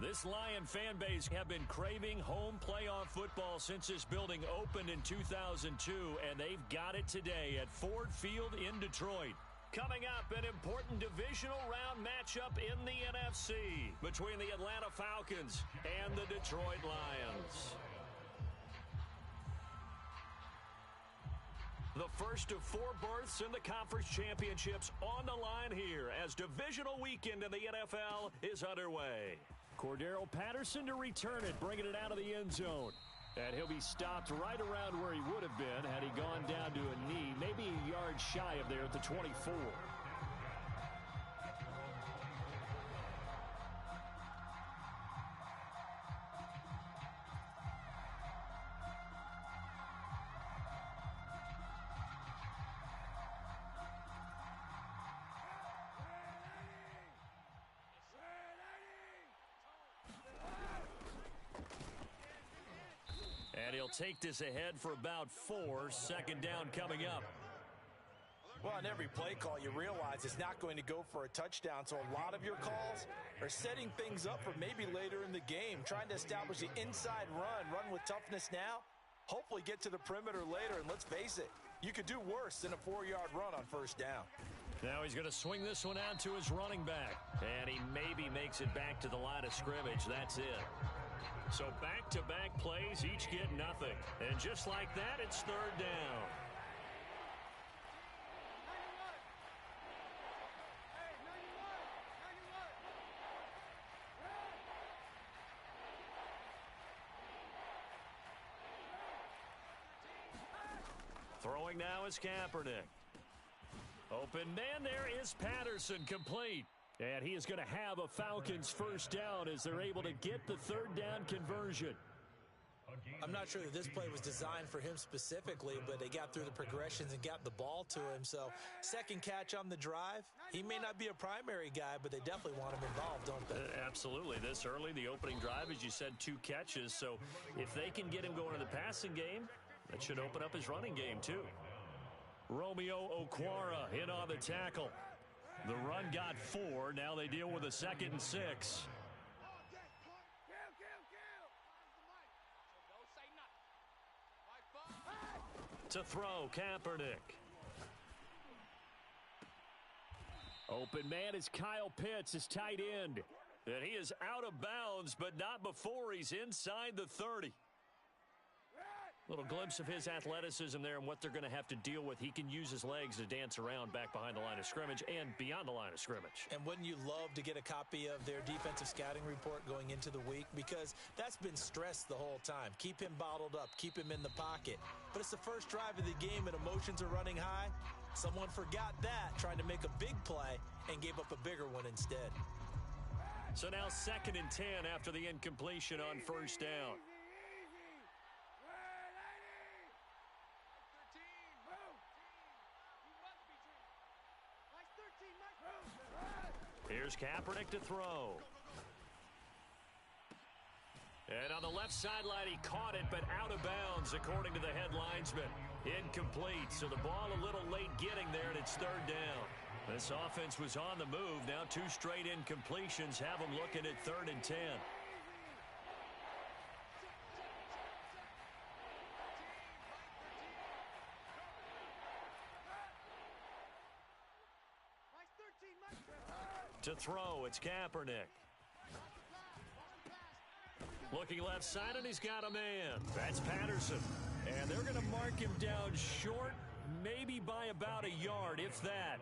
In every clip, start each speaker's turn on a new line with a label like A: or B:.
A: This Lion fan base have been craving home playoff football since this building opened in 2002, and they've got it today at Ford Field in Detroit. Coming up, an important divisional round matchup in the NFC between the Atlanta Falcons and the Detroit Lions. The first of 4 berths in the conference championships on the line here as divisional weekend in the NFL is underway. Cordero Patterson to return it, bringing it out of the end zone. And he'll be stopped right around where he would have been had he gone down to a knee, maybe a yard shy of there at the 24. And he'll take this ahead for about 4. Second down coming up.
B: Well, on every play call, you realize it's not going to go for a touchdown. So a lot of your calls are setting things up for maybe later in the game, trying to establish the inside run with toughness now, hopefully get to the perimeter later. And let's face it, you could do worse than a 4-yard run on first down.
A: Now he's going to swing this one out to his running back. And he maybe makes it back to the line of scrimmage. That's it. So back-to-back plays, each get nothing. And just like that, it's third down. Throwing now is Kaepernick. Open man, there is Patterson, complete. And he is going to have a Falcons first down as they're able to get the third down conversion.
B: I'm not sure that this play was designed for him specifically, but they got through the progressions and got the ball to him. So second catch on the drive. He may not be a primary guy, but they definitely want him involved, don't they?
A: Absolutely. This early, the opening drive, as you said, 2 catches. So if they can get him going in the passing game, that should open up his running game too. Romeo Okwara in on the tackle. The run got 4. Now they deal with a 2nd and 6. To throw, Kaepernick. Open man is Kyle Pitts, his tight end. And he is out of bounds, but not before he's inside the 30. Little glimpse of his athleticism there and what they're going to have to deal with. He can use his legs to dance around back behind the line of scrimmage and beyond the line of scrimmage.
B: And wouldn't you love to get a copy of their defensive scouting report going into the week? Because that's been stressed the whole time. Keep him bottled up. Keep him in the pocket. But it's the first drive of the game and emotions are running high. Someone forgot that, trying to make a big play, and gave up a bigger one instead.
A: So now 2nd and 10 after the incompletion on first down. Here's Kaepernick to throw. And on the left sideline, he caught it, but out of bounds, according to the head linesman. Incomplete, so the ball a little late getting there, and it's third down. This offense was on the move. Now 2 straight incompletions have them looking at 3rd and 10. To throw, it's Kaepernick. Looking left side, and he's got a man. That's Patterson. And they're going to mark him down short, maybe by about a yard, if that.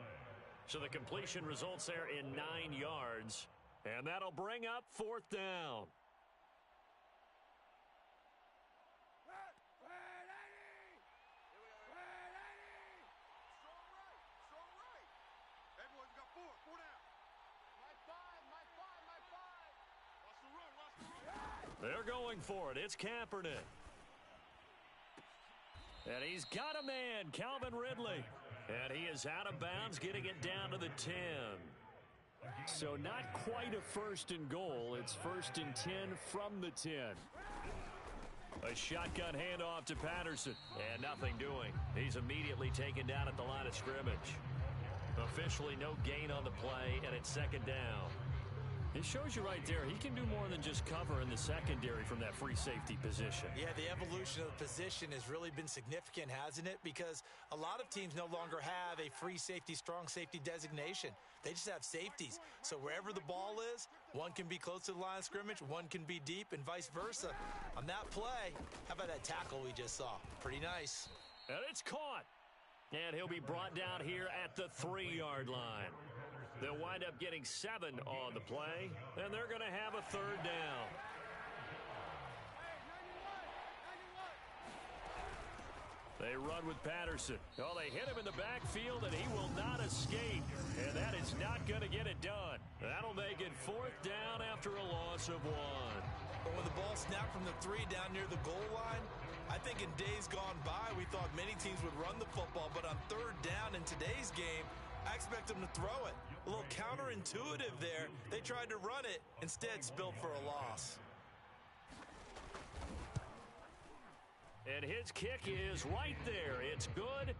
A: So the completion results there in 9 yards. And that'll bring up 4th down. They're going for it. It's Kaepernick. And he's got a man, Calvin Ridley. And he is out of bounds, getting it down to the 10. So not quite a 1st and goal. It's 1st and 10 from the 10. A shotgun handoff to Patterson. And nothing doing. He's immediately taken down at the line of scrimmage. Officially no gain on the play, and it's 2nd down. It shows you right there, he can do more than just cover in the secondary from that free safety position.
B: Yeah, the evolution of the position has really been significant, hasn't it? Because a lot of teams no longer have a free safety, strong safety designation. They just have safeties. So wherever the ball is, one can be close to the line of scrimmage, one can be deep, and vice versa. On that play, how about that tackle we just saw? Pretty nice.
A: And it's caught. And he'll be brought down here at the 3-yard line. They'll wind up getting 7 on the play, and they're going to have a 3rd down. They run with Patterson. Oh, they hit him in the backfield, and he will not escape. And that is not going to get it done. That'll make it 4th down after a loss of 1.
B: But when the ball snapped from the 3 down near the goal line, I think in days gone by, we thought many teams would run the football, but on 3rd down in today's game, I expect them to throw it. A little counterintuitive there. They tried to run it, instead spilled for a loss.
A: And his kick is right there. It's good.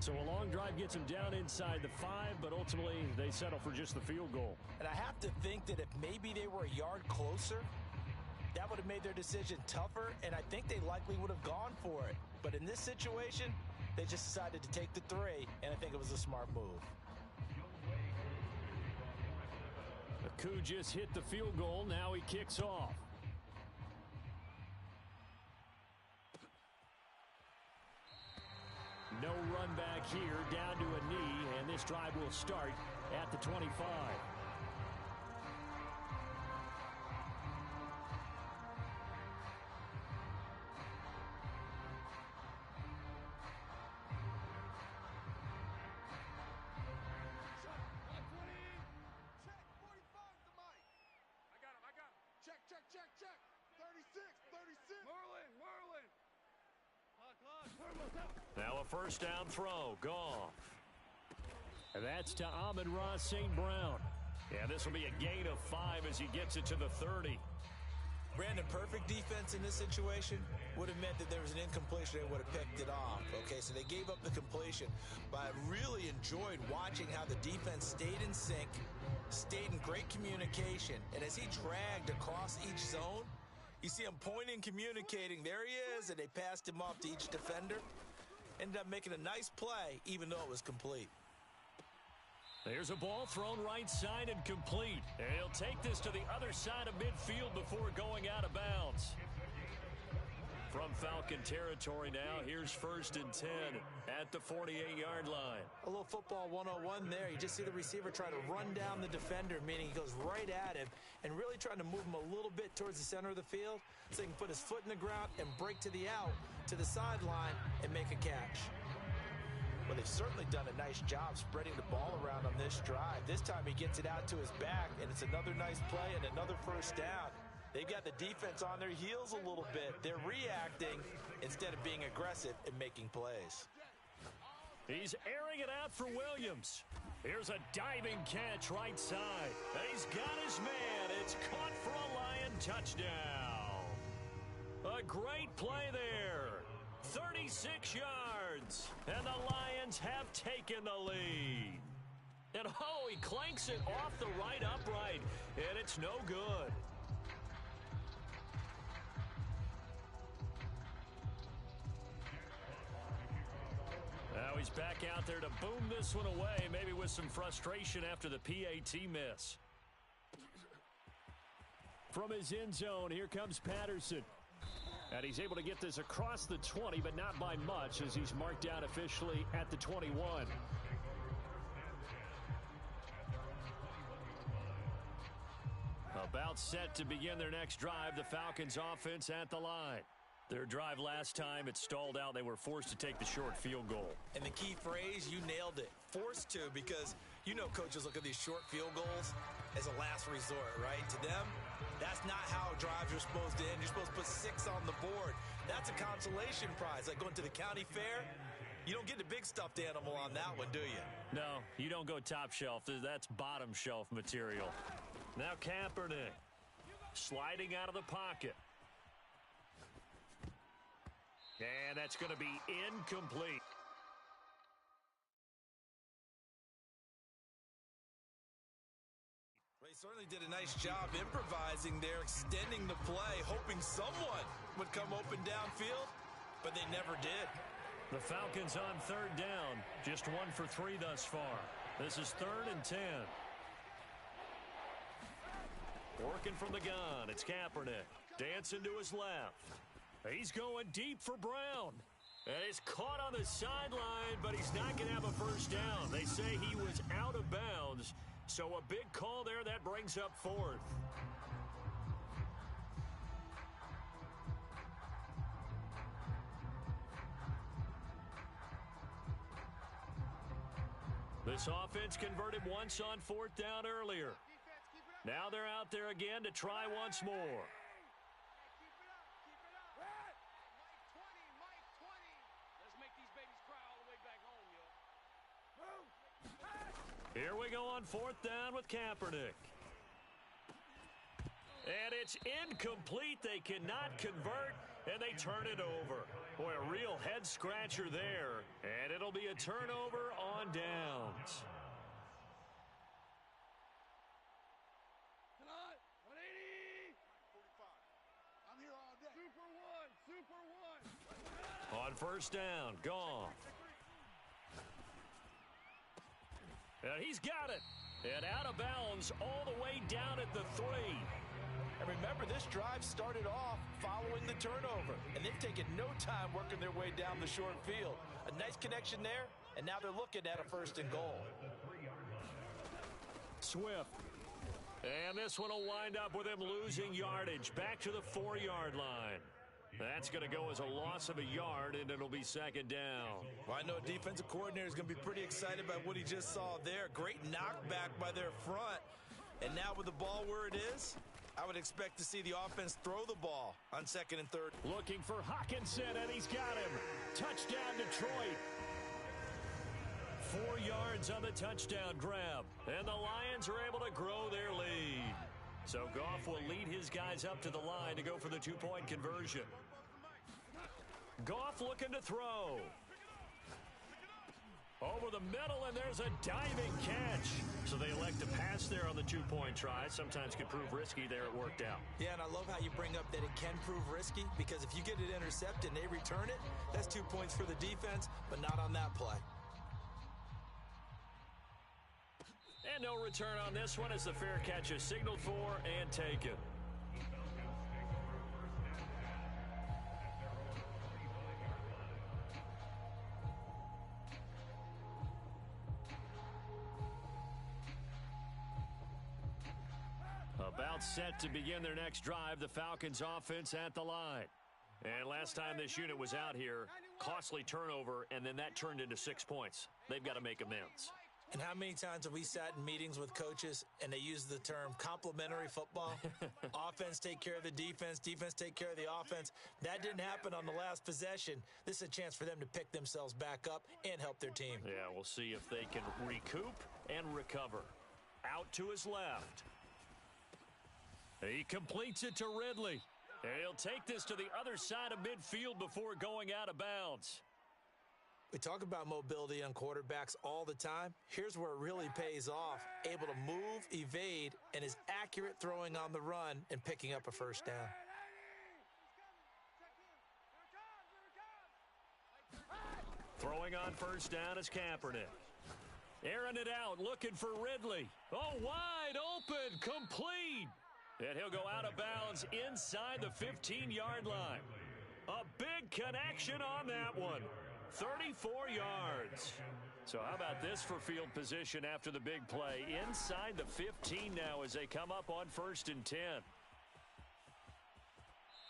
A: So a long drive gets him down inside the 5, but ultimately they settle for just the field goal.
B: And I have to think that if maybe they were a yard closer, that would have made their decision tougher, and I think they likely would have gone for it. But in this situation, they just decided to take the 3, and I think it was a smart move.
A: Aku just hit the field goal. Now he kicks off. No run back here, down to a knee, and this drive will start at the 25. Now a first down throw. Goff. And that's to Amon-Ra St. Brown. Yeah, this will be a gain of 5 as he gets it to the 30.
B: Brandon, perfect defense in this situation would have meant that there was an incompletion. They would have picked it off. Okay, so they gave up the completion. But I really enjoyed watching how the defense stayed in sync, stayed in great communication. And as he dragged across each zone, you see him pointing, communicating. There he is, and they passed him off to each defender. Ended up making a nice play, even though it was complete.
A: There's a ball thrown right side and complete. And he'll take this to the other side of midfield before going out of bounds. From Falcon territory now, here's 1st and 10 at the 48-yard line.
B: A little football 101 there. You just see the receiver try to run down the defender, meaning he goes right at him and really trying to move him a little bit towards the center of the field so he can put his foot in the ground and break to the out, to the sideline, and make a catch. Well, they've certainly done a nice job spreading the ball around on this drive. This time he gets it out to his back, and it's another nice play and another first down. They've got the defense on their heels a little bit. They're reacting instead of being aggressive and making plays.
A: He's airing it out for Williams. Here's a diving catch right side. And he's got his man. It's caught for a Lion touchdown. A great play there. 36 yards. And the Lions have taken the lead. And oh, he clanks it off the right upright. And it's no good. Now he's back out there to boom this one away, maybe with some frustration after the PAT miss. From his end zone, here comes Patterson. And he's able to get this across the 20, but not by much, as he's marked out officially at the 21. About set to begin their next drive, the Falcons offense at the line. Their drive last time, it stalled out. They were forced to take the short field goal.
B: And the key phrase, you nailed it. Forced to, because you know coaches look at these short field goals as a last resort, right? To them, that's not how drives are supposed to end. You're supposed to put 6 on the board. That's a consolation prize. Like going to the county fair, you don't get the big stuffed animal on that one, do you?
A: No, you don't go top shelf. That's bottom shelf material. Now Kaepernick sliding out of the pocket. And that's going to be incomplete.
B: he certainly did a nice job improvising there, extending the play, hoping someone would come open downfield, but they never did.
A: The Falcons on third down, just 1 for 3 thus far. This is 3rd and 10. Working from the gun, it's Kaepernick. Dancing to his left. He's going deep for Brown. And he's caught on the sideline, but he's not going to have a first down. They say he was out of bounds. So a big call there that brings up 4th. This offense converted once on 4th down earlier. Now they're out there again to try once more. Here we go on 4th down with Kaepernick. And it's incomplete. They cannot convert, and they turn it over. Boy, a real head-scratcher there. And it'll be a turnover on downs. On 1st down, Goff. And he's got it. And out of bounds all the way down at the 3.
B: And remember, this drive started off following the turnover, and they've taken no time working their way down the short field. A nice connection there, and now they're looking at a 1st and goal.
A: Swift. And this one will wind up with him losing yardage back to the 4-yard line. That's going to go as a loss of a yard, and it'll be 2nd down.
B: Well, I know a defensive coordinator is going to be pretty excited by what he just saw there. Great knockback by their front. And now with the ball where it is, I would expect to see the offense throw the ball on 2nd and 3rd.
A: Looking for Hockenson, and he's got him. Touchdown, Detroit. 4 yards on the touchdown grab. And the Lions are able to grow their lead. So Goff will lead his guys up to the line to go for the 2-point conversion. Goff looking to throw. Over the middle, and there's a diving catch. So they elect to pass there on the 2-point try. Sometimes can prove risky there. It worked out.
B: Yeah, and I love how you bring up that it can prove risky, because if you get it intercepted and they return it, that's 2 points for the defense, but not on that play.
A: And no return on this one as the fair catch is signaled for and taken. About set to begin their next drive, the Falcons offense at the line. And last time this unit was out here, costly turnover, and then that turned into 6 points. They've got to make amends.
B: And how many times have we sat in meetings with coaches and they use the term complementary football? Offense take care of the defense, defense take care of the offense. That didn't happen on the last possession. This is a chance for them to pick themselves back up and help their team.
A: Yeah, we'll see if they can recoup and recover. Out to his left. He completes it to Ridley. And he'll take this to the other side of midfield before going out of bounds.
B: We talk about mobility on quarterbacks all the time. Here's where it really pays off. Able to move, evade, and is accurate throwing on the run and picking up a 1st down.
A: Throwing on 1st down is Kaepernick. Airing it out, looking for Ridley. Oh, wide open, complete. And he'll go out of bounds inside the 15-yard line. A big connection on that one. 34 yards. So how about this for field position after the big play? Inside the 15 now as they come up on 1st and 10.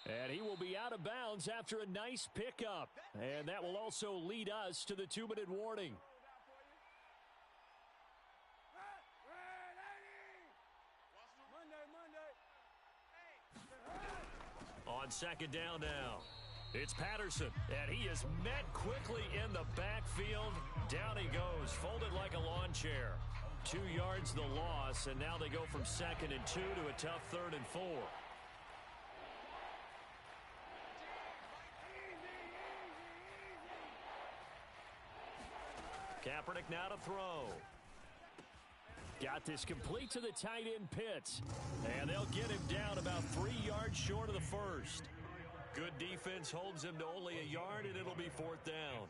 A: And he will be out of bounds after a nice pickup. And that will also lead us to the 2-minute warning. On 2nd down now. It's Patterson, and he is met quickly in the backfield. Down he goes, folded like a lawn chair. 2 yards the loss, and now they go from 2nd and 2 to a tough 3rd and 4. Kaepernick now to throw. Got this complete to the tight end Pitts. And they'll get him down about 3 yards short of the first. Good defense holds him to only a yard, and it'll be 4th down.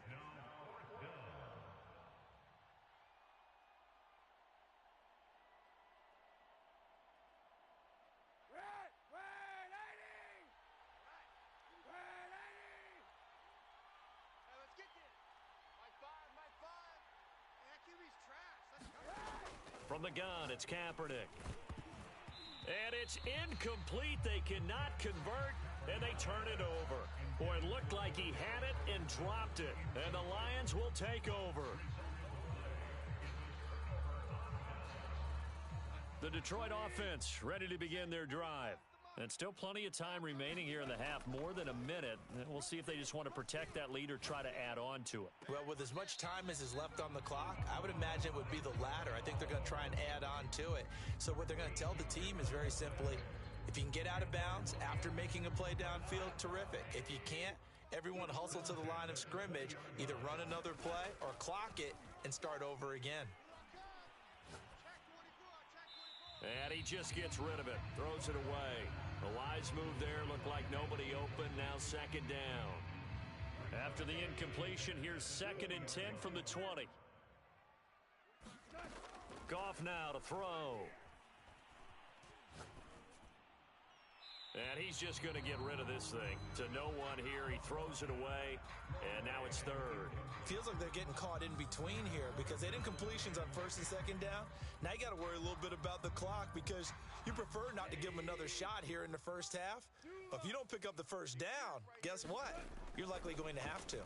A: From the gun, it's Kaepernick. And it's incomplete. They cannot convert, and they turn it over. Boy, it looked like he had it and dropped it. And the Lions will take over. The Detroit offense ready to begin their drive. And still plenty of time remaining here in the half, more than a minute. And we'll see if they just want to protect that lead or try to add on to it.
B: Well, with as much time as is left on the clock, I would imagine it would be the latter. I think they're going to try and add on to it. So what they're going to tell the team is very simply, if you can get out of bounds after making a play downfield, terrific. If you can't, everyone hustle to the line of scrimmage, either run another play or clock it and start over again.
A: And he just gets rid of it, throws it away. A wise move there, looked like nobody open, now 2nd down. After the incompletion, here's 2nd and 10 from the 20. Goff now to throw. And he's just going to get rid of this thing. To no one here, he throws it away, and now it's 3rd.
B: Feels like they're getting caught in between here because they did incompletions on 1st and 2nd down. Now you got to worry a little bit about the clock because you prefer not to give them another shot here in the first half. But if you don't pick up the 1st down, guess what? You're likely going to have to.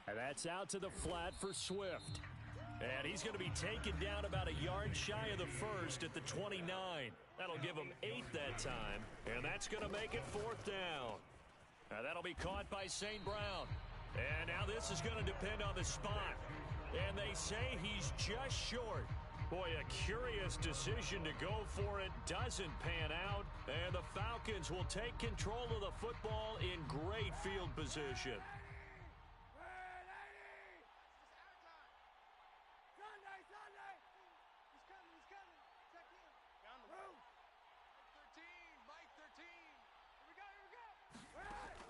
A: And that's out to the flat for Swift. And he's going to be taken down about a yard shy of the 1st at the 29. That'll give him 8 that time. And that's going to make it 4th down. Now that'll be caught by St. Brown. And now this is going to depend on the spot. And they say he's just short. Boy, a curious decision to go for it. Doesn't pan out. And the Falcons will take control of the football in great field position.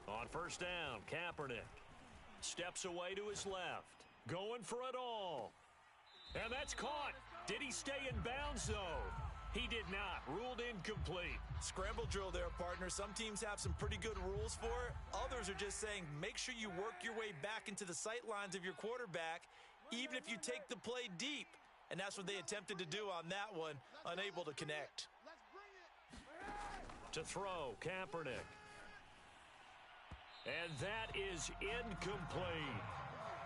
A: On 1st down, Kaepernick steps away to his left, going for it all. And that's caught. Did he stay in bounds, though? He did not. Ruled incomplete.
B: Scramble drill there, partner. Some teams have some pretty good rules for it. Others are just saying make sure you work your way back into the sight lines of your quarterback, even if you take the play deep. And that's what they attempted to do on that one, unable to connect.
A: To throw, Kaepernick. And that is incomplete.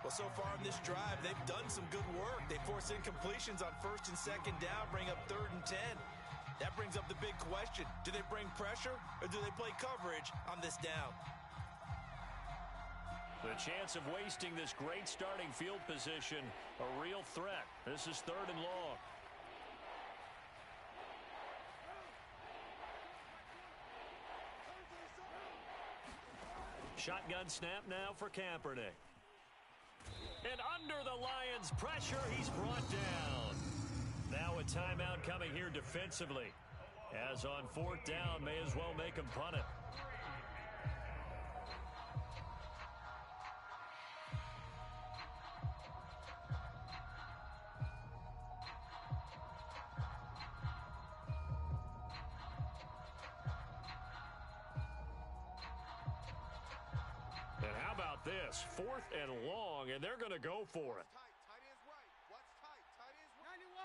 B: Well, so far in this drive, they've done some good work. They force incompletions on 1st and 2nd down, bring up 3rd and 10. That brings up the big question. Do they bring pressure or do they play coverage on this down?
A: The chance of wasting this great starting field position, a real threat. This is 3rd and long. Shotgun snap now for Kaepernick. And under the Lions' pressure, he's brought down. Now a timeout coming here defensively. As on 4th down, may as well make him punt it. This 4th and long, and they're going to go for it.
C: Tight ends right. Watch tight. Tight ends right. 91.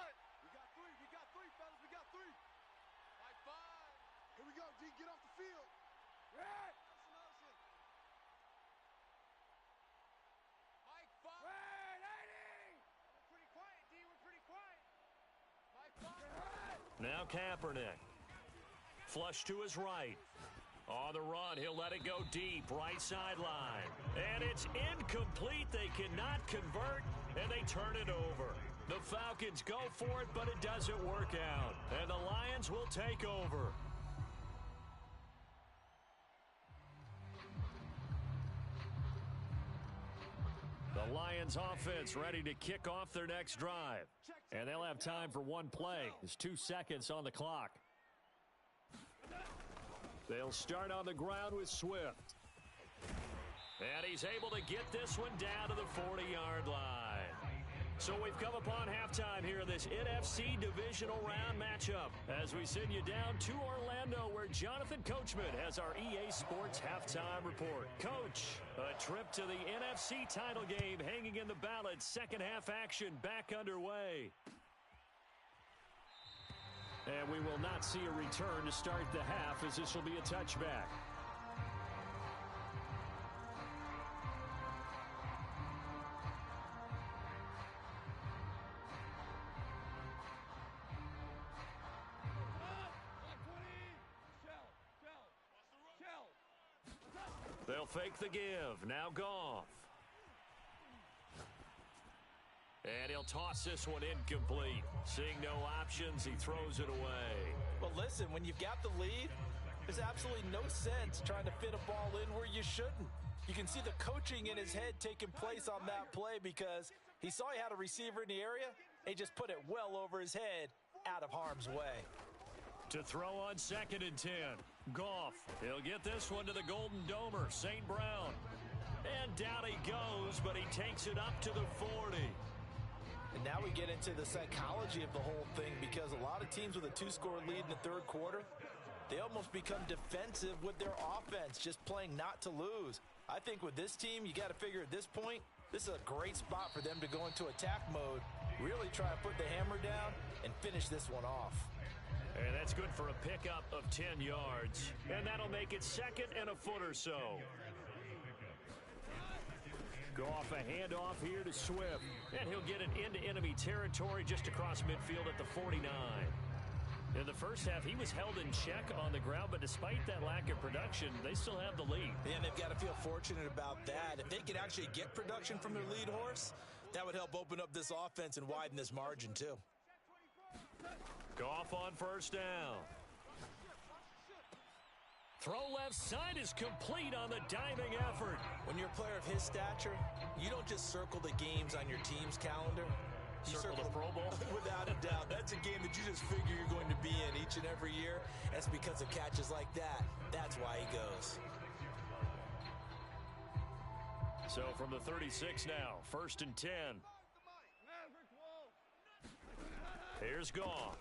C: We got 3. We got 3, fellas. We got 3. Like 5. Here we go, D. Get off the field. Red. Motion. Mike 5. Red 80. We're pretty quiet, D. We're pretty quiet. Mike 5.
A: Now Kaepernick. Flush to his right. On the run, he'll let it go deep, right sideline. And it's incomplete. They cannot convert, and they turn it over. The Falcons go for it, but it doesn't work out. And the Lions will take over. The Lions Lions offense ready to kick off their next drive. And they'll have time for one play. There's 2 seconds on the clock. They'll start on the ground with Swift. And he's able to get this one down to the 40-yard line. So we've come upon halftime here in this NFC Divisional Round matchup as we send you down to Orlando where Jonathan Coachman has our EA Sports Halftime Report. Coach, a trip to the NFC title game hanging in the balance. Second half action back underway. And we will not see a return to start the half as this will be a touchback. They'll fake the give. Now Goff. And he'll toss this one incomplete. Seeing no options, he throws it away.
B: Well, listen, when you've got the lead, there's absolutely no sense trying to fit a ball in where you shouldn't. You can see the coaching in his head taking place on that play because he saw he had a receiver in the area, and he just put it well over his head out of harm's way.
A: To throw on 2nd and 10. Goff. He'll get this one to the Golden Domer, St. Brown. And down he goes, but he takes it up to the 40.
B: And now we get into the psychology of the whole thing because a lot of teams with a 2-score lead in the third quarter, they almost become defensive with their offense, just playing not to lose. I think with this team, you got to figure at this point, this is a great spot for them to go into attack mode, really try to put the hammer down and finish this one off.
A: And that's good for a pickup of 10 yards. And that'll make it 2nd and a foot or so. Go off a handoff here to Swift. And he'll get it into enemy territory just across midfield at the 49. In the first half, he was held in check on the ground, but despite that lack of production, they still have the lead.
B: And they've got to feel fortunate about that. If they could actually get production from their lead horse, that would help open up this offense and widen this margin too.
A: Goff on 1st down. Throw left side is complete on the diving effort.
B: When you're a player of his stature, you don't just circle the games on your team's calendar. You
A: circle the Pro Bowl?
B: Without a doubt. That's a game that you just figure you're going to be in each and every year. That's because of catches like that. That's why he goes.
A: So from the 36 now, 1st and 10. Here's Goff.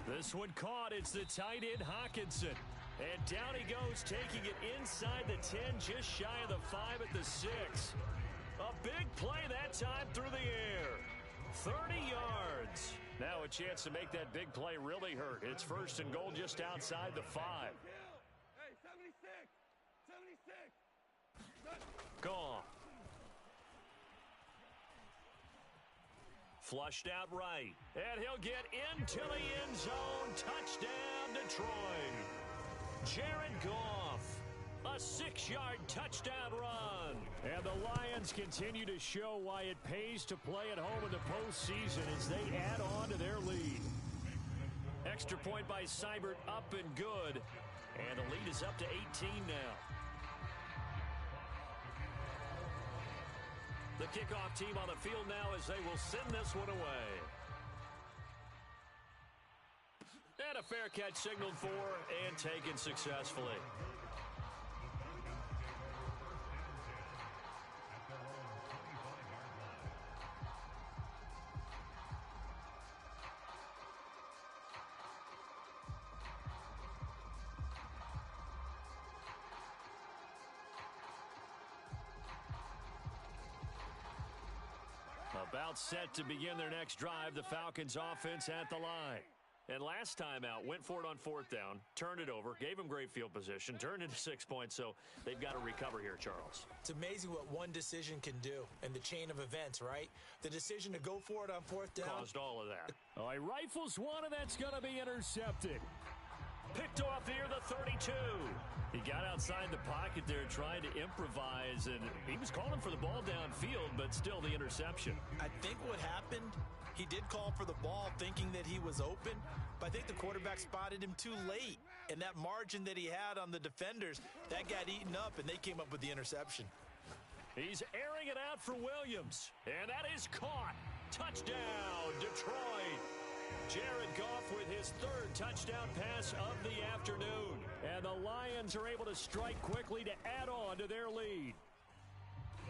A: This one caught. It's the tight end Hawkinson. And down he goes, taking it inside the 10, just shy of the 5 at the 6. A big play that time through the air. 30 yards. Now a chance to make that big play really hurt. It's 1st and goal just outside the 5.
C: Hey, 76. 76.
A: Goff. Flushed out right. And he'll get into the end zone. Touchdown, Detroit. Jared Goff. A 6-yard touchdown run. And the Lions continue to show why it pays to play at home in the postseason as they add on to their lead. Extra point by Seibert, up and good. And the lead is up to 18 now. The kickoff team on the field now as they will send this one away. And a fair catch signaled for and taken successfully. About set to begin their next drive, the Falcons offense at the line. And last time out, went for it on 4th down, turned it over, gave them great field position, turned into 6 points, so they've got to recover here, Charles.
B: It's amazing what one decision can do in the chain of events, right? The decision to go for it on 4th down
A: caused all of that. Oh, he rifles one, and that's going to be intercepted. Picked off near the 32. He got outside the pocket there trying to improvise, and he was calling for the ball downfield, but still the interception.
B: I think what happened, he did call for the ball thinking that he was open, but I think the quarterback spotted him too late. And that margin that he had on the defenders, that got eaten up, and they came up with the interception.
A: He's airing it out for Williams, and that is caught. Touchdown, Detroit. Jared Goff with his third touchdown pass of the afternoon. And the Lions are able to strike quickly to add on to their lead.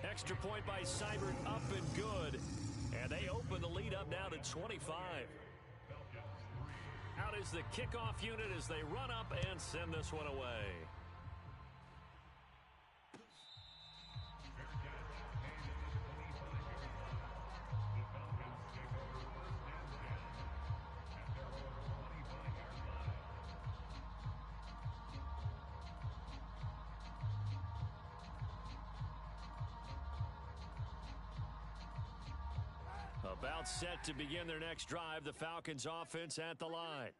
A: Extra point by Seibert up and good. And they open the lead up now to 25. Out is the kickoff unit as they run up and send this one away. About set to begin their next drive, the Falcons offense at the line.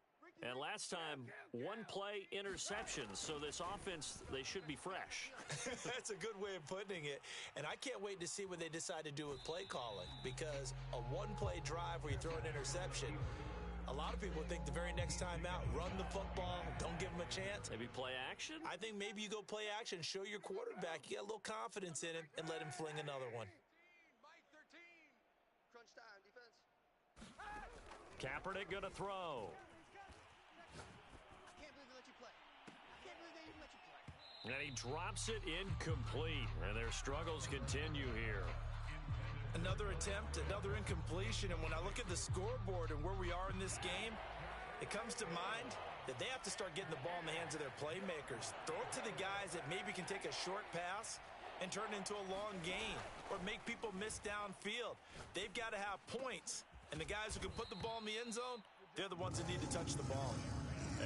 A: And last time, one play interceptions, so this offense, they should be fresh.
B: That's a good way of putting it. And I can't wait to see what they decide to do with play calling, because a one-play drive where you throw an interception, a lot of people think the very next time out, run the football, don't give them a chance.
A: Maybe play action?
B: I think maybe you go play action, show your quarterback, you got a little confidence in him, and let him fling another one.
A: Kaepernick going to throw. And he drops it incomplete. And their struggles continue here.
B: Another attempt, another incompletion. And when I look at the scoreboard and where we are in this game, it comes to mind that they have to start getting the ball in the hands of their playmakers. Throw it to the guys that maybe can take a short pass and turn it into a long gain or make people miss downfield. They've got to have points. And the guys who can put the ball in the end zone, they're the ones that need to touch the ball.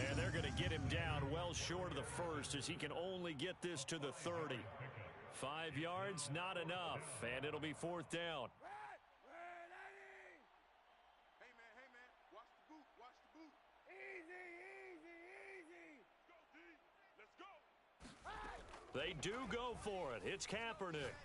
A: And they're going to get him down well short of the first as he can only get this to the 30. 5 yards, not enough, and it'll be fourth down.
C: Hey, man, watch the boot, Easy. Go, D, let's go.
A: They do go for it. It's Kaepernick.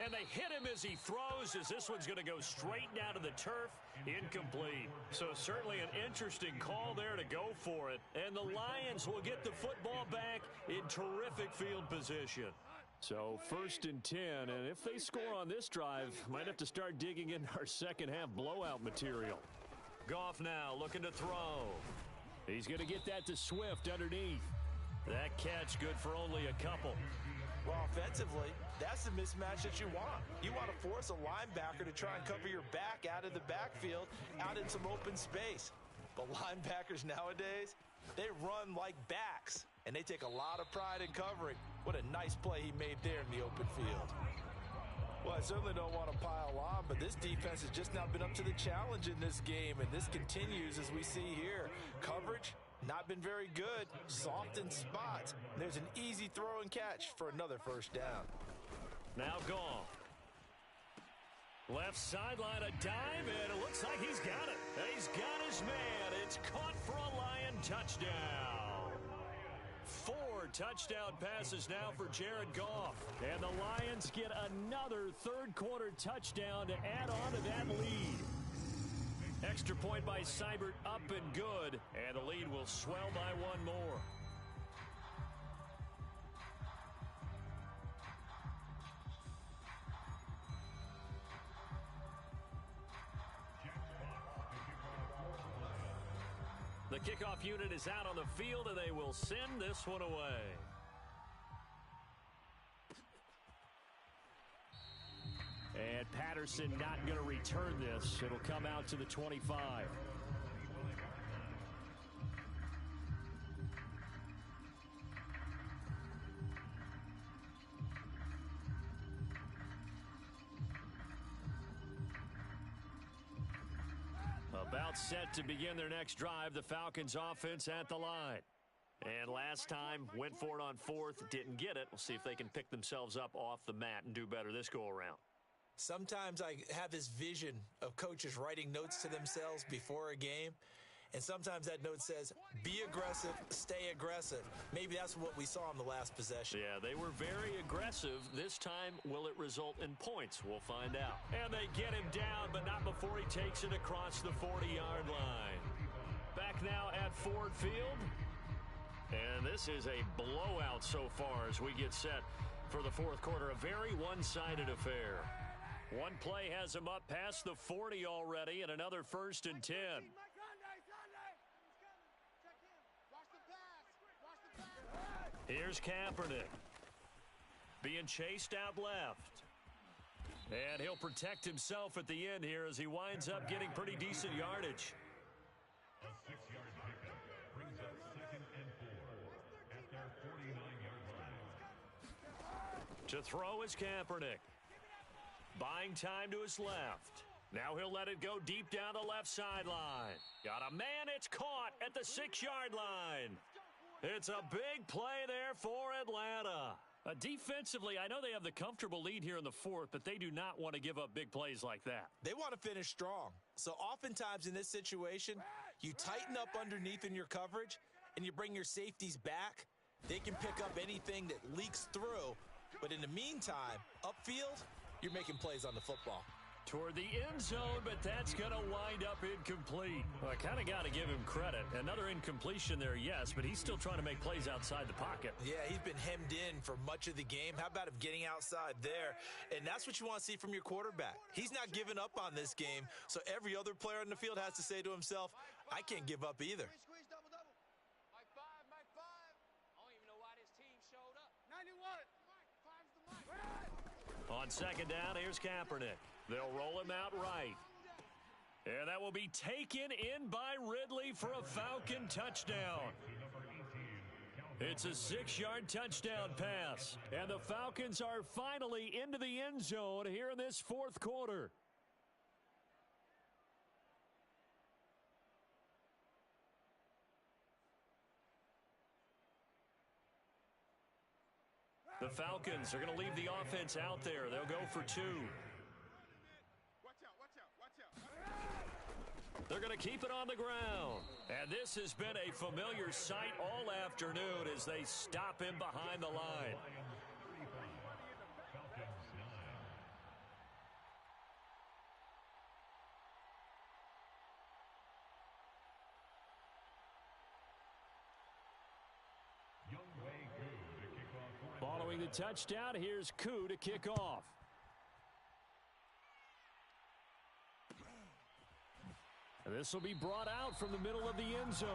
A: And they hit him as he throws, as this one's going to go straight down to the turf. Incomplete. So certainly an interesting call there to go for it. And the Lions will get the football back in terrific field position. So 1st and 10, and if they score on this drive, might have to start digging in our second half blowout material. Goff now looking to throw. He's going to get that to Swift underneath. That catch good for only a couple.
B: Well, offensively, that's the mismatch that you want. You want to force a linebacker to try and cover your back out of the backfield, out in some open space. But linebackers nowadays, they run like backs, and they take a lot of pride in covering. What a nice play he made there in the open field. Well, I certainly don't want to pile on, but this defense has just not been up to the challenge in this game, and this continues as we see here. Coverage, not been very good. Soft in spots. There's an easy throw and catch for another first down.
A: Now Goff. Left sideline, a dive, and it looks like he's got it. He's got his man. It's caught for a Lion touchdown. 4 touchdown passes now for Jared Goff. And the Lions get another third-quarter touchdown to add on to that lead. Extra point by Seibert up and good, and the lead will swell by one more. The kickoff unit is out on the field, and they will send this one away. And Patterson not going to return this. It'll come out to the 25. About set to begin their next drive, the Falcons offense at the line. And last time, went for it on 4th, didn't get it. We'll see if they can pick themselves up off the mat and do better this go-around.
B: Sometimes I have this vision of coaches writing notes to themselves before a game, And sometimes that note says, be aggressive, stay aggressive. Maybe that's what we saw in the last possession.
A: Yeah, they were very aggressive. This time, will it result in points? We'll find out. And they get him down, but not before he takes it across the 40-yard line. Back now at Ford Field. And this is a blowout so far as we get set for the fourth quarter. A very one-sided affair. One play has him up past the 40 already, and another 1st and 10. Here's Kaepernick. Being chased out left. And he'll protect himself at the end here as he winds up getting pretty decent yardage.
D: A 6-yard pickup brings up 2nd and 4 at their 49-yard line.
A: To throw is Kaepernick. Buying time to his left. Now he'll let it go deep down the left sideline. Got a man, it's caught at the 6-yard line. It's a big play there for Atlanta. Defensively, I know they have the comfortable lead here in the fourth, but they do not want to give up big plays like that.
B: They want to finish strong. So oftentimes in this situation, you tighten up underneath in your coverage, and you bring your safeties back. They can pick up anything that leaks through. But in the meantime, upfield, you're making plays on the football.
A: Toward the end zone, but that's going to wind up incomplete. Well, I kind of got to give him credit. Another incompletion there, yes, but he's still trying to make plays outside the pocket.
B: Yeah, he's been hemmed in for much of the game. How about him getting outside there? And that's what you want to see from your quarterback. He's not giving up on this game, so every other player on the field has to say to himself, I can't give up either.
C: Squeeze, double. Mike 5. I don't even know why this team showed up. 91. Mike, 5's the Mike.
A: On second down, here's Kaepernick. They'll roll him out right. And that will be taken in by Ridley for a Falcon touchdown. It's a 6-yard touchdown pass. And the Falcons are finally into the end zone here in this fourth quarter. The Falcons are going to leave the offense out there. They'll go for 2. They're going to keep it on the ground. And this has been a familiar sight all afternoon as they stop him behind the line. Following the touchdown, here's Koo to kick off. And this will be brought out from the middle of the end zone.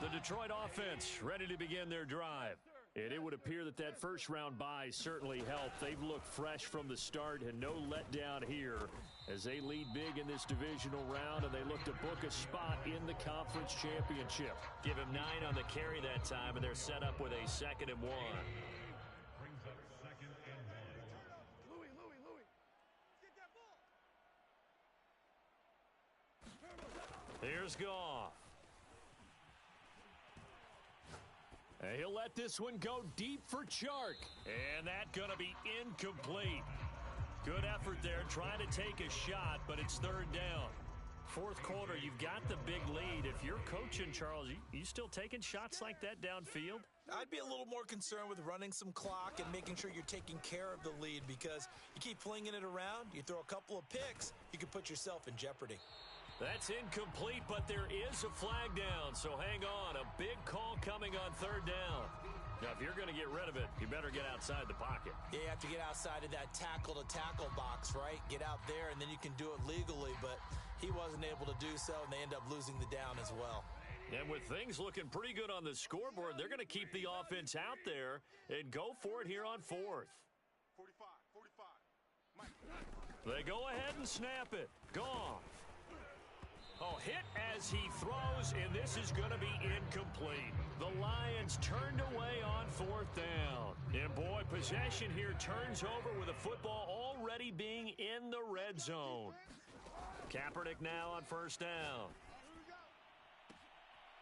A: The Detroit offense ready to begin their drive. And it would appear that that first-round bye certainly helped. They've looked fresh from the start and no letdown here as they lead big in this divisional round, and they look to book a spot in the conference championship. Give him 9 on the carry that time, and they're set up with a 2nd and 1.
D: Brings up 2nd and 1.
C: Louis. Get that ball.
A: Here's Goff. And he'll let this one go deep for Chark. And that's going to be incomplete. Good effort there trying to take a shot, but it's 3rd down. Fourth quarter, you've got the big lead. If you're coaching, Charles, you still taking shots like that downfield?
B: I'd be a little more concerned with running some clock and making sure you're taking care of the lead, because you keep flinging it around, you throw a couple of picks, you can put yourself in jeopardy.
A: That's incomplete, but there is a flag down, so hang on. A big call coming on 3rd down. Now, if you're going to get rid of it, you better get outside the pocket.
B: Yeah, you have to get outside of that tackle-to-tackle box, right? Get out there, and then you can do it legally, but he wasn't able to do so, and they end up losing the down as well.
A: And with things looking pretty good on the scoreboard, they're going to keep the offense out there and go for it here on 4th.
C: 45. Mike.
A: They go ahead and snap it. Goff. Oh, hit as he throws, and this is going to be incomplete. The Lions turned away on 4th down. And, boy, possession here turns over with the football already being in the red zone. Kaepernick now on 1st down.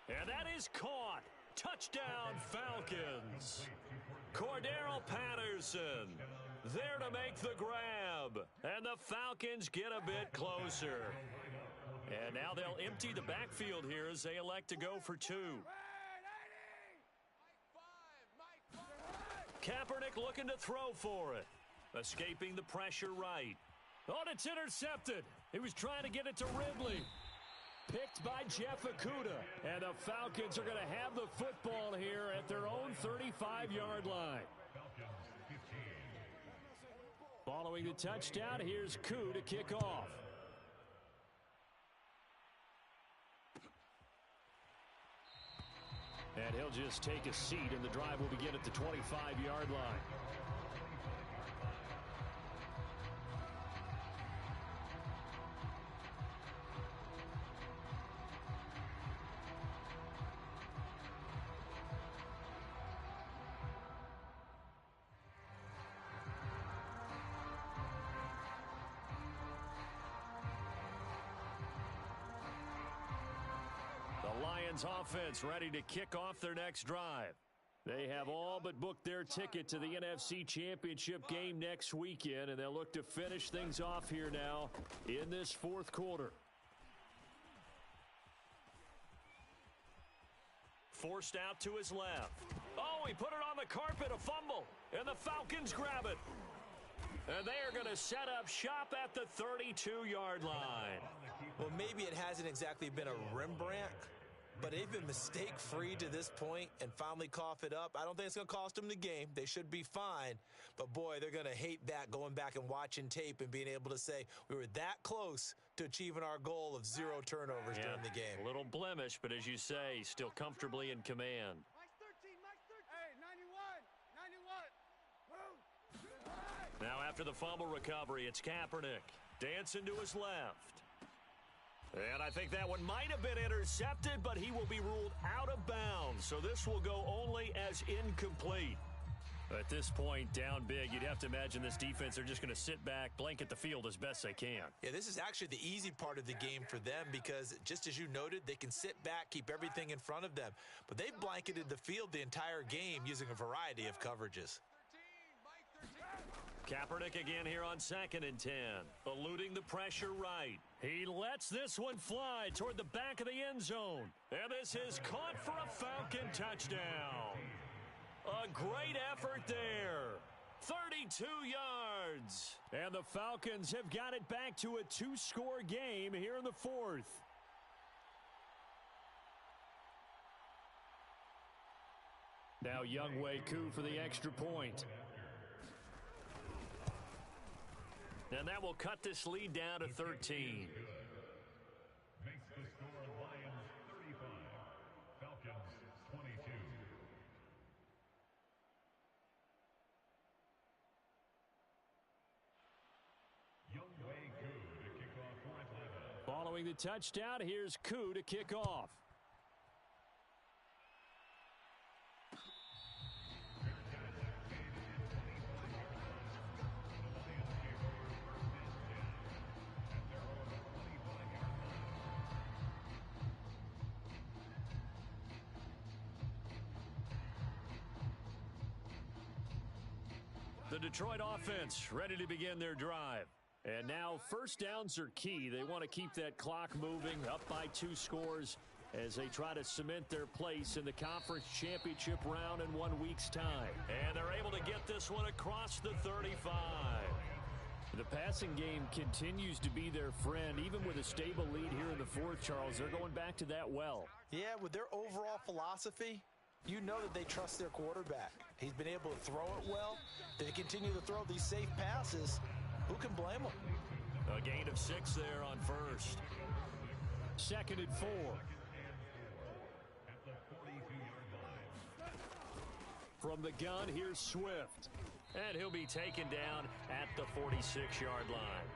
A: And that is caught. Touchdown, Falcons. Cordero Patterson there to make the grab. And the Falcons get a bit closer. And now they'll empty the backfield here as they elect to go for two. Kaepernick looking to throw for it. Escaping the pressure right. Oh, and it's intercepted. He was trying to get it to Ridley. Picked by Jeff Okudah. And the Falcons are going to have the football here at their own 35-yard line. Following the touchdown, here's Koo to kick off. And he'll just take a seat, and the drive will begin at the 25-yard line. Lions offense ready to kick off their next drive. They have all but booked their ticket to the NFC Championship game next weekend, and they'll look to finish things off here now in this fourth quarter. Forced out to his left. Oh, he put it on the carpet, a fumble, and the Falcons grab it. And they are going to set up shop at the 32-yard line.
B: Well, maybe it hasn't exactly been a Rembrandt, but they've been mistake-free to this point and finally cough it up. I don't think it's going to cost them the game. They should be fine. But, boy, they're going to hate that, going back and watching tape and being able to say we were that close to achieving our goal of 0 turnovers during the game.
A: A little blemish, but as you say, still comfortably in command.
C: Mike's 13, Mike's 13. Hey, 91, 91. Move.
A: Now after the fumble recovery, it's Kaepernick. Dancing to his left. And I think that one might have been intercepted, but he will be ruled out of bounds. So this will go only as incomplete. At this point, down big, you'd have to imagine this defense, they're just going to sit back, blanket the field as best they can.
B: Yeah, this is actually the easy part of the game for them because, just as you noted, they can sit back, keep everything in front of them. But they've blanketed the field the entire game using a variety of coverages.
A: Kaepernick again here on 2nd and 10. Eluding the pressure right. He lets this one fly toward the back of the end zone. And this is caught for a Falcon touchdown. A great effort there. 32 yards. And the Falcons have got it back to a 2-score game here in the fourth. Now Younghoe Koo for the extra point. And that will cut this lead down to 13.
D: Makes the score Lions 35, Falcons 22. Younghoe Koo to kick off for Atlanta.
A: Following the touchdown, here's Koo to kick off. The Detroit offense ready to begin their drive. And now first downs are key. They want to keep that clock moving up by 2 scores as they try to cement their place in the conference championship round in 1 week's time. And they're able to get this one across the 35. The passing game continues to be their friend. Even with a stable lead here in the fourth, Charles, they're going back to that well.
B: Yeah, with their overall philosophy, you know that they trust their quarterback. He's been able to throw it well. They continue to throw these safe passes. Who can blame them?
A: A gain of 6 there on first. 2nd and 4.
D: At the 42-yard line.
A: From the gun, here's Swift. And he'll be taken down at the 46-yard line.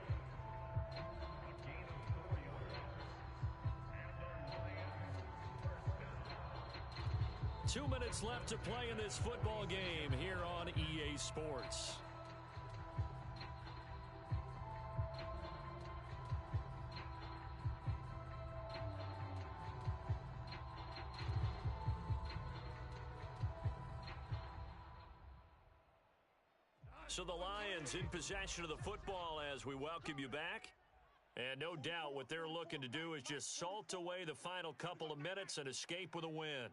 A: 2 minutes left to play in this football game here on EA Sports. So the Lions in possession of the football as we welcome you back. And no doubt what they're looking to do is just salt away the final couple of minutes and escape with a win.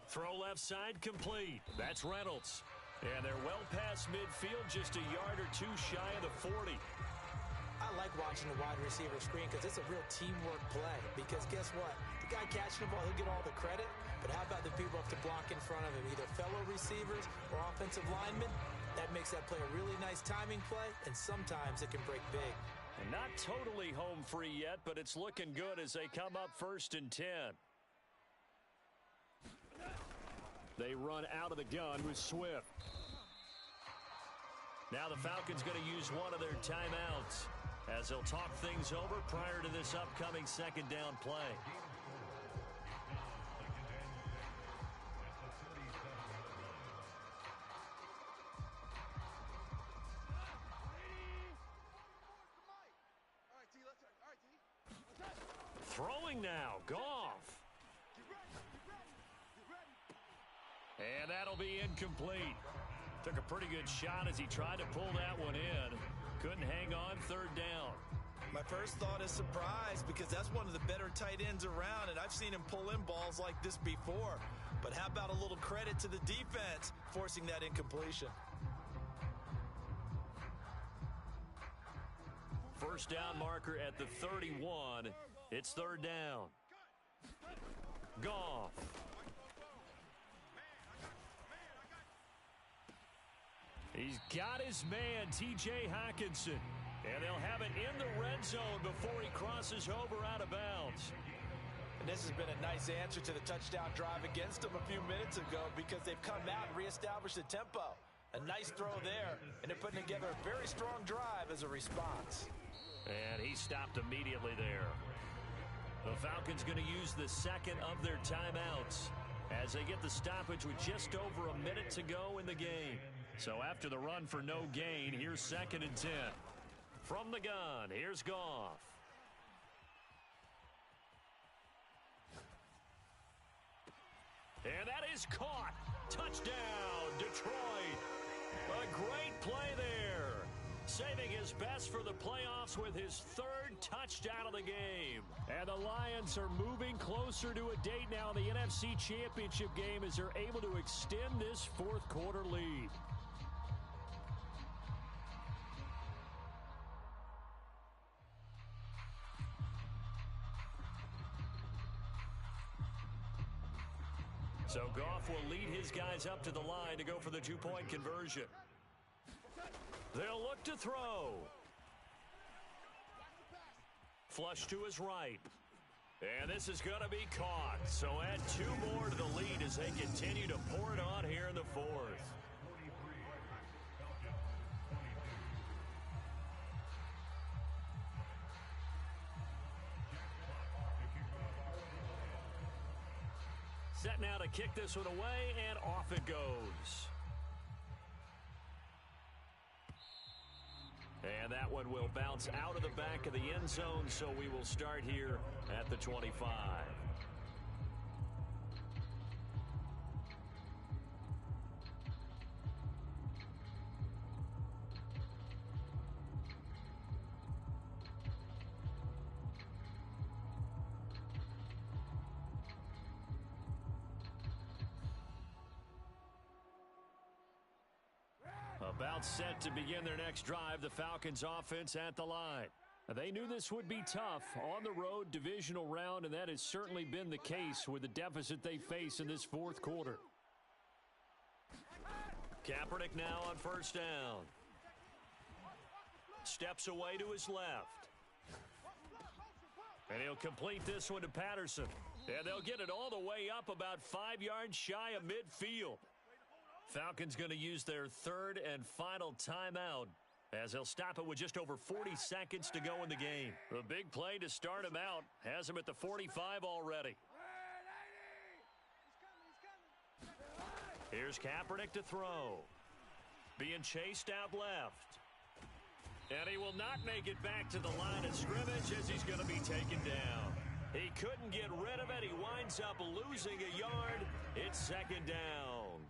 A: Throw left side complete. That's Reynolds. And they're well past midfield, just a yard or two shy of the 40.
B: I like watching the wide receiver screen because it's a real teamwork play. Because guess what? The guy catching the ball, he'll get all the credit. But how about the people up to block in front of him, either fellow receivers or offensive linemen? That makes that play a really nice timing play, and sometimes it can break big.
A: And not totally home free yet, but it's looking good as they come up 1st and 10. They run out of the gun with Swift. Now the Falcons going to use one of their timeouts as they'll talk things over prior to this upcoming 2nd down play. Throwing now, Goff. And that'll be incomplete. Took a pretty good shot as he tried to pull that one in. Couldn't hang on 3rd down.
B: My first thought is surprise because that's one of the better tight ends around, and I've seen him pull in balls like this before. But how about a little credit to the defense forcing that incompletion?
A: First down marker at the 31. It's 3rd down. Goff. He's got his man, T.J. Hockenson. And they'll have it in the red zone before he crosses over out of bounds.
B: And this has been a nice answer to the touchdown drive against them a few minutes ago because they've come out and reestablished the tempo. A nice throw there, and they're putting together a very strong drive as a response.
A: And he stopped immediately there. The Falcons going to use the 2nd of their timeouts as they get the stoppage with just over a minute to go in the game. So after the run for no gain, here's 2nd and 10. From the gun, here's Goff. And that is caught. Touchdown, Detroit. A great play there. Saving his best for the playoffs with his 3rd touchdown of the game. And the Lions are moving closer to a date now in the NFC Championship game as they're able to extend this 4th quarter lead. So Goff will lead his guys up to the line to go for the 2-point conversion. They'll look to throw. Flush to his right. And this is going to be caught. So add 2 more to the lead as they continue to pour it on here in the 4th. Set now to kick this one away, and off it goes. And that one will bounce out of the back of the end zone, so we will start here at the 25. About set to begin their next drive, the Falcons offense at the line. They knew this would be tough on the road divisional round, and that has certainly been the case with the deficit they face in this 4th quarter. Kaepernick now on 1st down. Steps away to his left. And he'll complete this one to Patterson. And they'll get it all the way up about 5 yards shy of midfield. Falcons going to use their 3rd and final timeout as they'll stop it with just over 40 seconds to go in the game. The big play to start him out has him at the 45 already. Here's Kaepernick to throw. Being chased out left. And he will not make it back to the line of scrimmage as he's going to be taken down. He couldn't get rid of it. He winds up losing a yard. It's second down.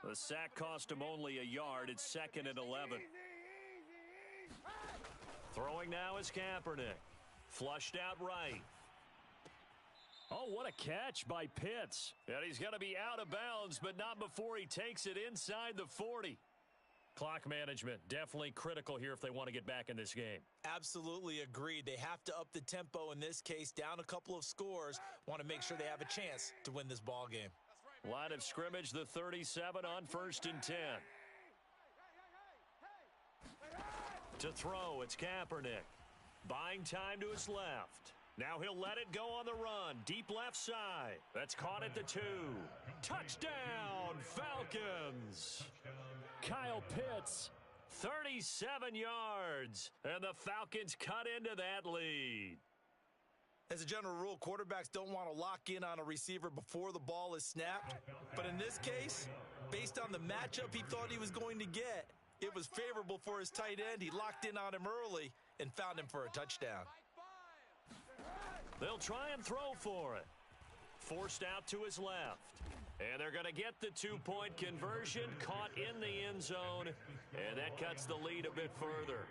A: The sack cost him only a yard. It's 2nd and 11. Throwing now is Kaepernick. Flushed out right. Oh, what a catch by Pitts. And he's going to be out of bounds, but not before he takes it inside the 40. Clock management, definitely critical here if they want to get back in this game.
B: Absolutely agreed. They have to up the tempo in this case, down a couple of scores. Want to make sure they have a chance to win this ball game.
A: Line of scrimmage, the 37 on 1st and 10. To throw, it's Kaepernick. Buying time to his left. Now he'll let it go on the run. Deep left side. That's caught at the 2. Touchdown, Falcons. Kyle Pitts, 37 yards. And the Falcons cut into that lead.
B: As a general rule, quarterbacks don't want to lock in on a receiver before the ball is snapped. But in this case, based on the matchup he thought he was going to get, it was favorable for his tight end. He locked in on him early and found him for a touchdown.
A: They'll try and throw for it. Forced out to his left. And they're going to get the 2-point conversion, caught in the end zone, and that cuts the lead a bit further.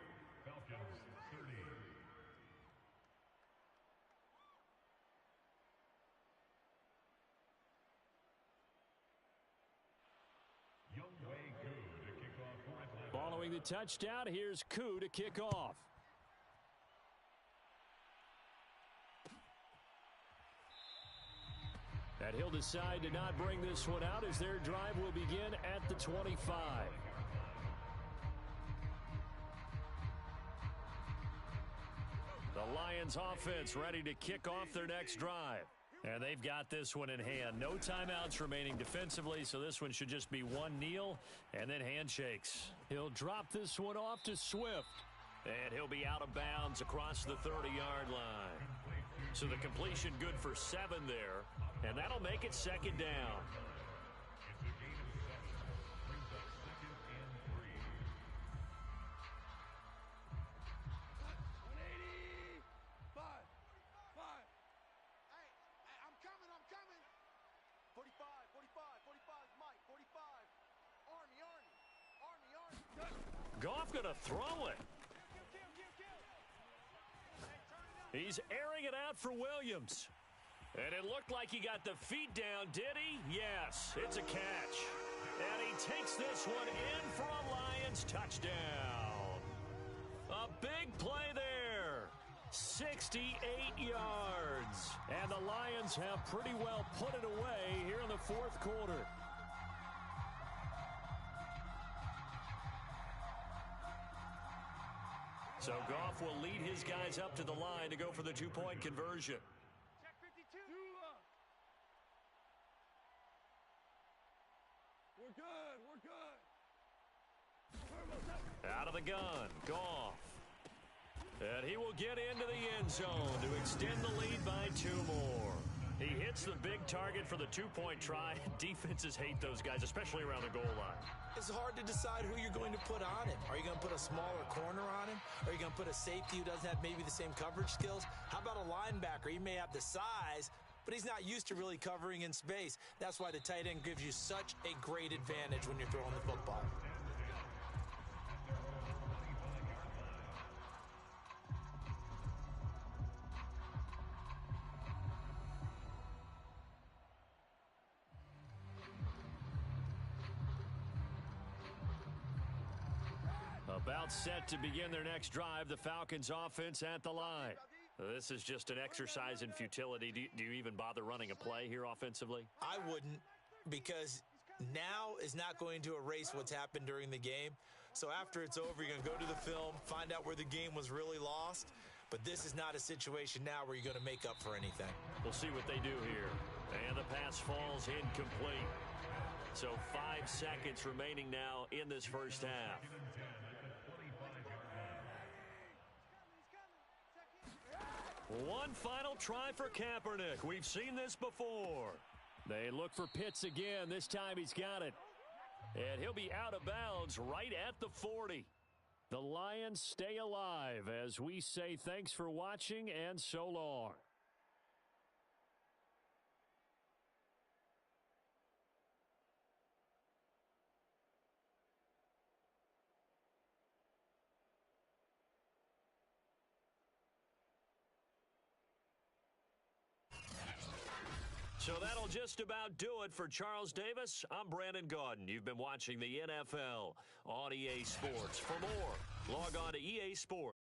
A: Following the touchdown, here's Koo to kick off. And he'll decide to not bring this one out as their drive will begin at the 25. The Lions offense ready to kick off their next drive. And they've got this one in hand. No timeouts remaining defensively, so this one should just be one kneel and then handshakes. He'll drop this one off to Swift. And he'll be out of bounds across the 30-yard line. So the completion good for 7 there. And that'll make it second down. Goff going to throw it. He's airing it out for Williams. And it looked like he got the feet down, did he? Yes, it's a catch. And he takes this one in for a Lions touchdown. A big play there. 68 yards. And the Lions have pretty well put it away here in the 4th quarter. So Goff will lead his guys up to the line to go for the 2-point conversion.
C: Check 52. We're good. We're good.
A: Out of the gun, Goff. And he will get into the end zone to extend the lead by 2 more. He hits the big target for the 2-point try. Defenses hate those guys, especially around the goal line.
B: It's hard to decide who you're going to put on him. Are you going to put a smaller corner on him? Are you going to put a safety who doesn't have maybe the same coverage skills? How about a linebacker? He may have the size, but he's not used to really covering in space. That's why the tight end gives you such a great advantage when you're throwing the football.
A: About set to begin their next drive, the Falcons offense at the line. This is just an exercise in futility. Do you even bother running a play here offensively?
B: I wouldn't, because now is not going to erase what's happened during the game. So after it's over, you're going to go to the film, find out where the game was really lost. But this is not a situation now where you're going to make up for anything.
A: We'll see what they do here. And the pass falls incomplete. So 5 seconds remaining now in this first half. One final try for Kaepernick. We've seen this before. They look for Pitts again. This time he's got it. And he'll be out of bounds right at the 40. The Lions stay alive as we say thanks for watching and so long. So that'll just about do it for Charles Davis. I'm Brandon Gaudin. You've been watching the NFL on EA Sports. For more, log on to EA Sports.